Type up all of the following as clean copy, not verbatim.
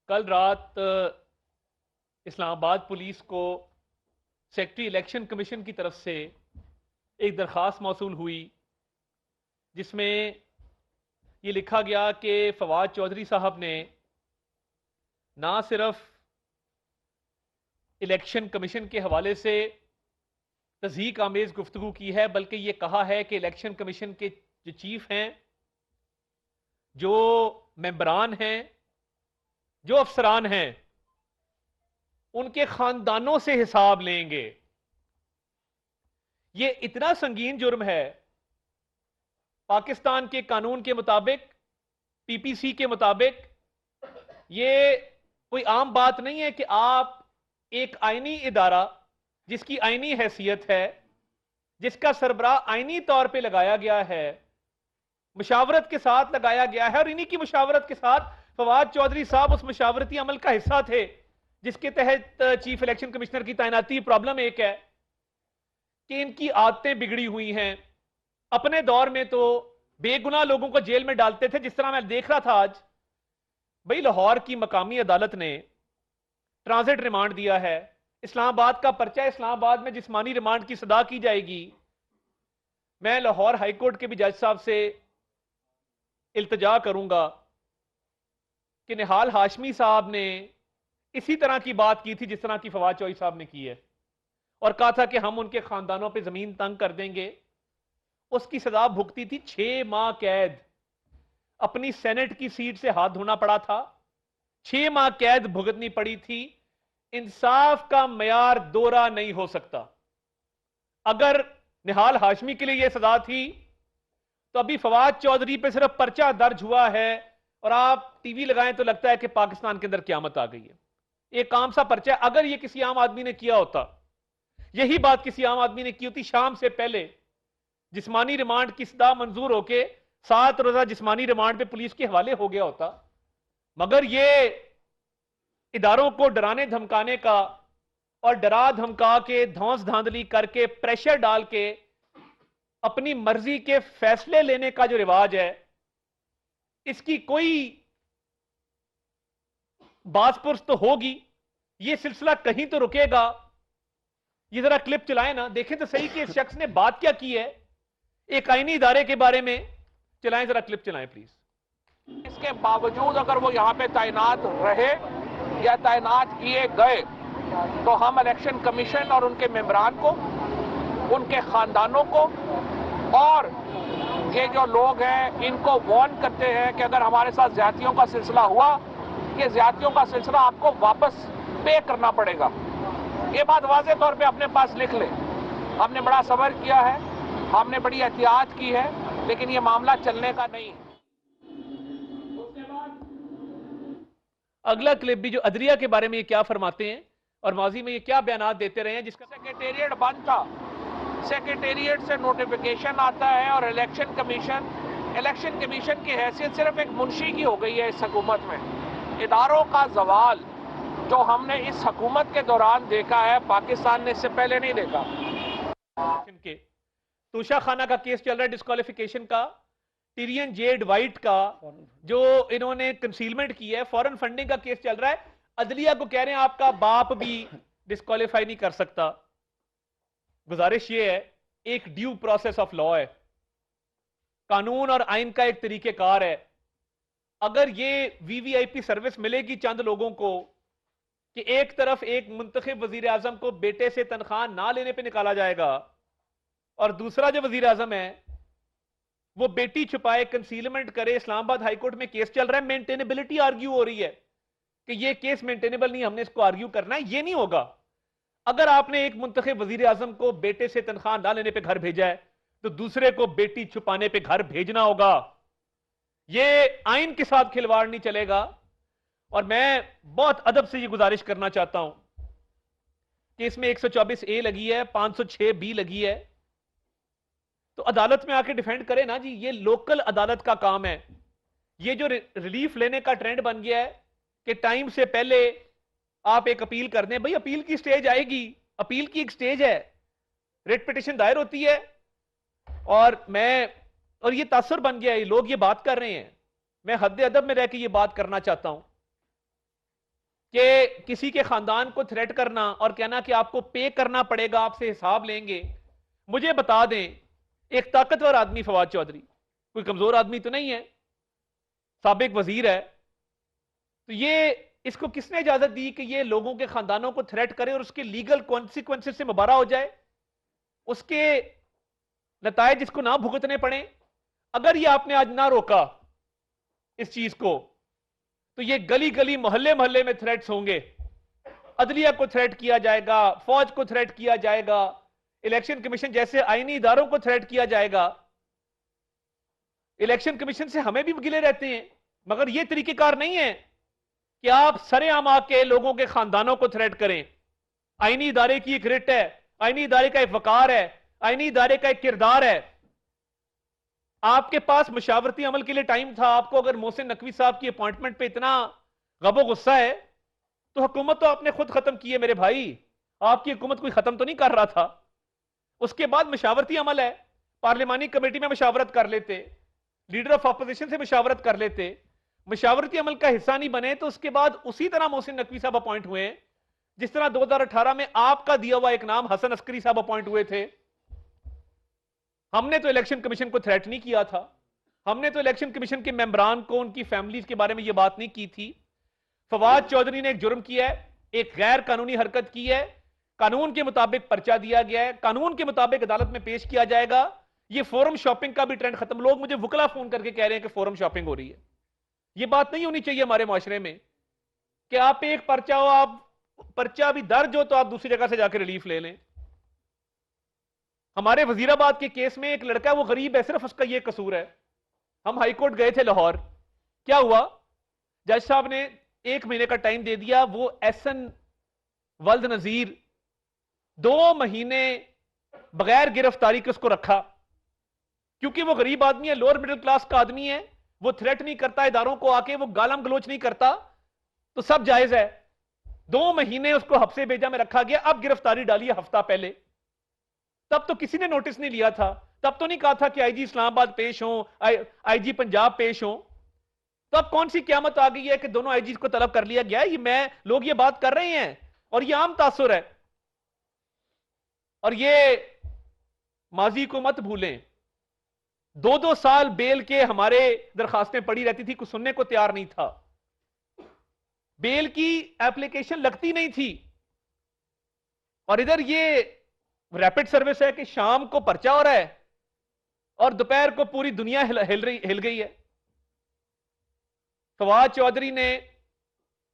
کل رات اسلام آباد پولیس کو سیکٹری الیکشن کمیشن کی طرف سے ایک درخواست موصول ہوئی جس میں یہ لکھا گیا کہ فواد چودھری صاحب نے نہ صرف الیکشن کمیشن کے حوالے سے تضحیک آمیز گفتگو کی ہے بلکہ یہ کہا ہے کہ الیکشن کمیشن کے جو چیف ہیں، جو ممبران ہیں، جو افسران ہیں، ان کے خاندانوں سے حساب لیں گے۔ یہ اتنا سنگین جرم ہے، پاکستان کے قانون کے مطابق، پی پی سی کے مطابق یہ کوئی عام بات نہیں ہے کہ آپ ایک آئینی ادارہ جس کی آئینی حیثیت ہے، جس کا سربراہ آئینی طور پہ لگایا گیا ہے، مشاورت کے ساتھ لگایا گیا ہے، اور انہی کی مشاورت کے ساتھ فواد چودھری صاحب اس مشاورتی عمل کا حصہ تھے جس کے تحت چیف الیکشن کمشنر کی تعیناتی۔ پرابلم ایک ہے کہ ان کی عادتیں بگڑی ہوئی ہیں۔ اپنے دور میں تو بے گناہ لوگوں کو جیل میں ڈالتے تھے، جس طرح میں دیکھ رہا تھا آج بھئی لاہور کی مقامی عدالت نے ٹرانزٹ ریمانڈ دیا ہے، اسلام آباد کا پرچہ اسلام آباد میں جسمانی ریمانڈ کی صدا کی جائے گی۔ میں لاہور ہائی کورٹ کے بھی جج صاحب سے التجا کروں گا کہ نہال ہاشمی صاحب نے اسی طرح کی بات کی تھی جس طرح کی فواد چودھری صاحب نے کی ہے، اور کہا تھا کہ ہم ان کے خاندانوں پہ زمین تنگ کر دیں گے۔ اس کی سزا بھگتی تھی 6 ماہ قید، اپنی سینٹ کی سیٹ سے ہاتھ دھونا پڑا تھا، 6 ماہ قید بھگتنی پڑی تھی۔ انصاف کا معیار دوہرا نہیں ہو سکتا۔ اگر نہال ہاشمی کے لیے یہ سزا تھی تو ابھی فواد چودھری پہ صرف پرچہ درج ہوا ہے اور آپ ٹی وی لگائیں تو لگتا ہے کہ پاکستان کے اندر قیامت آ گئی ہے۔ ایک عام سا پرچہ، اگر یہ کسی عام آدمی نے کیا ہوتا، یہی بات کسی عام آدمی نے کی ہوتی، شام سے پہلے جسمانی ریمانڈ کی صدا منظور ہو کے 7 روزہ جسمانی ریمانڈ پہ پولیس کے حوالے ہو گیا ہوتا۔ مگر یہ اداروں کو ڈرانے دھمکانے کا اور ڈرا دھمکا کے دھونس دھاندلی کر کے پریشر ڈال کے اپنی مرضی کے فیصلے لینے کا جو رواج ہے، اس کی کوئی باز پرس تو ہوگی۔ یہ سلسلہ کہیں تو رکے گا۔ یہ ذرا کلپ چلائیں نا، دیکھیں تو صحیح کہ اس شخص نے بات کیا کی ہے ایک آئینی ادارے کے بارے میں۔ چلائیں، ذرا کلپ چلائیں پلیز۔ اس کے باوجود اگر وہ یہاں پہ تعینات رہے یا تعینات کیے گئے تو ہم الیکشن کمیشن اور ان کے ممبران کو، ان کے خاندانوں کو اور یہ جو لوگ ہیں ان کو وارن کرتے ہیں کہ اگر ہمارے ساتھ زیادتیوں کا سلسلہ ہوا، یہ زیادتیوں کا سلسلہ آپ کو واپس پے کرنا پڑے گا۔ یہ بات واضح طور پہ اپنے پاس لکھ لیں۔ ہم نے بڑا صبر کیا ہے، ہم نے بڑی احتیاط کی ہے، لیکن یہ معاملہ چلنے کا نہیں ہے۔ اگلا کلپ بھی جو عدلیہ کے بارے میں یہ کیا فرماتے ہیں اور ماضی میں یہ کیا بیانات دیتے رہے ہیں، جس کا سیکریٹریٹ بند تھا، سیکریٹریٹ سے نوٹیفیکیشن آتا ہے اور الیکشن کمیشن کی حیثیت صرف ایک منشی کی ہو گئی ہے اس حکومت میں۔ اداروں کا زوال جو ہم نے اس حکومت کے دوران دیکھا ہے، پاکستان نے اس سے پہلے نہیں دیکھا۔ توشہ خانہ کا کیس چل رہا ہے، ڈسکوالیفیکیشن کا، ٹیرین جیڈ وائٹ کا جو انہوں نے کنسیلمنٹ کی ہے، فورن فنڈنگ کا کیس چل رہا ہے۔ عدلیہ کو کہہ رہے ہیں آپ کا باپ بھی ڈسکوالیفائی نہیں کر سکتا۔ گزارش یہ ہے، ایک ڈیو پروسیس آف لا ہے، قانون اور آئین کا ایک طریقہ کار ہے۔ اگر یہ وی وی آئی پی سروس ملے گی چند لوگوں کو کہ ایک طرف ایک منتخب وزیر اعظم کو بیٹے سے تنخواہ نہ لینے پہ نکالا جائے گا، اور دوسرا جو وزیر اعظم ہے وہ بیٹی چھپائے، کنسیلمنٹ کرے۔ اسلام آباد ہائی کورٹ میں کیس چل رہا ہے، مینٹینیبلٹی آرگیو ہو رہی ہے کہ یہ کیس مینٹینیبل نہیں، ہم نے اس کو آرگیو کرنا ہے۔ یہ نہیں ہوگا۔ اگر آپ نے ایک منتخب وزیر اعظم کو بیٹے سے تنخواہ نہ لینے پہ گھر بھیجا ہے تو دوسرے کو بیٹی چھپانے پہ گھر بھیجنا ہوگا۔ یہ آئین کے ساتھ کھلواڑ نہیں چلے گا۔ اور میں بہت ادب سے یہ گزارش کرنا چاہتا ہوں کہ اس میں 124A لگی ہے، 506B لگی ہے، تو عدالت میں آ کے ڈیفینڈ کرے نا جی۔ یہ لوکل عدالت کا کام ہے۔ یہ جو ریلیف لینے کا ٹرینڈ بن گیا ہے کہ ٹائم سے پہلے آپ ایک اپیل کر دیں، بھئی اپیل کی سٹیج آئے گی، اپیل کی ایک سٹیج ہے، ریٹ پیٹیشن دائر ہوتی ہے، اور یہ تاثر بن گیا ہے، لوگ یہ بات کر رہے ہیں۔ میں حد ادب میں رہ کے یہ بات کرنا چاہتا ہوں کہ کسی کے خاندان کو تھریٹ کرنا اور کہنا کہ آپ کو پے کرنا پڑے گا، آپ سے حساب لیں گے. مجھے بتا دیں، ایک طاقتور آدمی فواد چودھری، کوئی کمزور آدمی تو نہیں ہے، سابق وزیر ہے، تو یہ اس کو کس نے اجازت دی کہ یہ لوگوں کے خاندانوں کو تھریٹ کرے اور اس کے لیگل کانسیکوینسز سے مبارہ ہو جائے، اس کے نتائج اس کو نہ بھگتنے پڑیں؟ اگر یہ آپ نے آج نہ روکا اس چیز کو، تو یہ گلی گلی محلے محلے میں تھریٹس ہوں گے. عدلیہ کو تھریٹ کیا جائے گا، فوج کو تھریٹ کیا جائے گا، الیکشن کمیشن جیسے آئینی اداروں کو تھریٹ کیا جائے گا. الیکشن کمیشن سے ہمیں بھی گلے رہتے ہیں، مگر یہ طریقہ کار نہیں ہے کہ آپ سرے عام آ کے لوگوں کے خاندانوں کو تھریٹ کریں. آئینی ادارے کی ایک رٹ ہے، آئینی ادارے کا ایک وقار ہے، آئینی ادارے کا ایک کردار ہے. آپ کے پاس مشاورتی عمل کے لیے ٹائم تھا. آپ کو اگر محسن نقوی صاحب کی اپوائنٹمنٹ پہ اتنا غضب و غصہ ہے تو حکومت تو آپ نے خود ختم کی ہے میرے بھائی. آپ کی حکومت کوئی ختم تو نہیں کر رہا تھا. اس کے بعد مشاورتی عمل ہے، پارلیمانی کمیٹی میں مشاورت کر لیتے، لیڈر آف اپوزیشن سے مشاورت کر لیتے. مشاورتی عمل کا حصہ نہیں بنے تو اس کے بعد اسی طرح محسن نقوی صاحب اپوائنٹ ہوئے ہیں جس طرح 2018 میں آپ کا دیا ہوا ایک نام حسن عسکری صاحب اپوائنٹ ہوئے تھے. ہم نے تو الیکشن کمیشن کو تھریٹ نہیں کیا تھا، ہم نے تو الیکشن کمیشن کے ممبران کو ان کی فیملیز کے بارے میں یہ بات نہیں کی تھی. فواد چودھری نے ایک جرم کیا ہے، ایک غیر قانونی حرکت کی ہے، قانون کے مطابق پرچہ دیا گیا ہے، قانون کے مطابق عدالت میں پیش کیا جائے گا. یہ فورم شاپنگ کا بھی ٹرینڈ ختم. لوگ مجھے وکلا فون کر کے کہہ رہے ہیں کہ فورم شاپنگ ہو رہی ہے. یہ بات نہیں ہونی چاہیے ہمارے معاشرے میں کہ آپ ایک پرچہ ہو، آپ پرچہ بھی درج ہو تو آپ دوسری جگہ سے جا کے ریلیف لے لیں. ہمارے وزیر آباد کے کیس میں ایک لڑکا، وہ غریب ہے، صرف اس کا یہ قصور ہے. ہم ہائی کورٹ گئے تھے لاہور، کیا ہوا؟ جج صاحب نے 1 مہینے کا ٹائم دے دیا. وہ احسن ولد نذیر 2 مہینے بغیر گرفتاری کے اس کو رکھا، کیونکہ وہ غریب آدمی ہے، لوور مڈل کلاس کا آدمی ہے، وہ تھریٹ نہیں کرتا اداروں کو آ کے، وہ گالم گلوچ نہیں کرتا، تو سب جائز ہے. 2 مہینے اس کو حبسے بیجا میں رکھا گیا. اب گرفتاری ڈالی ہے ہفتہ پہلے. تب تو کسی نے نوٹس نہیں لیا تھا، تب تو نہیں کہا تھا کہ آئی جی اسلام آباد پیش ہوں، آئی جی پنجاب پیش ہوں. تو اب کون سی قیامت آ گئی ہے کہ دونوں آئی جیز کو طلب کر لیا گیا ہے؟ لوگ یہ بات کر رہے ہیں اور یہ عام تاثر ہے. اور یہ ماضی کو مت بھولیں. 2 سال بیل کے ہمارے درخواستیں پڑی رہتی تھی، کوئی سننے کو تیار نہیں تھا. بیل کی ایپلیکیشن لگتی نہیں تھی. اور ادھر یہ ریپڈ سروس ہے کہ شام کو پرچہ ہو رہا ہے اور دوپہر کو پوری دنیا ہل گئی ہے. فواد چودھری نے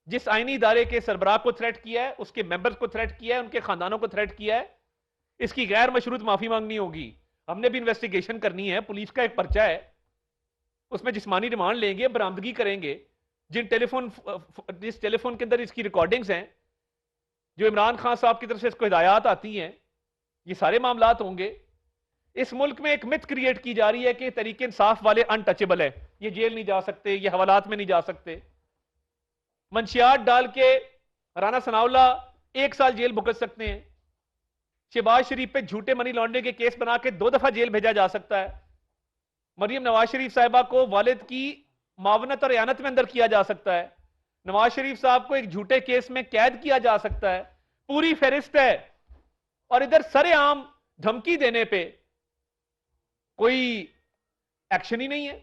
جس آئینی ادارے کے سربراہ کو تھریٹ کیا ہے، اس کے ممبرز کو تھریٹ کیا ہے، ان کے خاندانوں کو تھریٹ کیا ہے، اس کی غیر مشروط معافی مانگنی ہوگی. ہم نے بھی انویسٹیگیشن کرنی ہے. پولیس کا ایک پرچہ ہے، اس میں جسمانی ریمانڈ لیں گے، برآمدگی کریں گے. جس ٹیلی فون کے اندر اس کی ریکارڈنگز ہیں، جو عمران خان صاحب کی طرف سے اس کو ہدایات آتی ہیں، یہ سارے معاملات ہوں گے. اس ملک میں ایک مت کریٹ کی جا رہی ہے کہ تحریک انصاف والے انٹچبل ہے، یہ جیل نہیں جا سکتے، یہ حوالات میں نہیں جا سکتے. منشیات ڈال کے رانا ثناء اللہ 1 سال جیل بھگت سکتے ہیں. شہباز شریف پہ جھوٹے منی لانڈرنگ کے کیس بنا کے 2 دفعہ جیل بھیجا جا سکتا ہے. مریم نواز شریف صاحبہ کو والد کی معاونت اور اعانت میں اندر کیا جا سکتا ہے. نواز شریف صاحب کو ایک جھوٹے کیس میں قید کیا جا سکتا ہے. پوری فہرست ہے. اور ادھر سرے عام دھمکی دینے پہ کوئی ایکشن ہی نہیں ہے.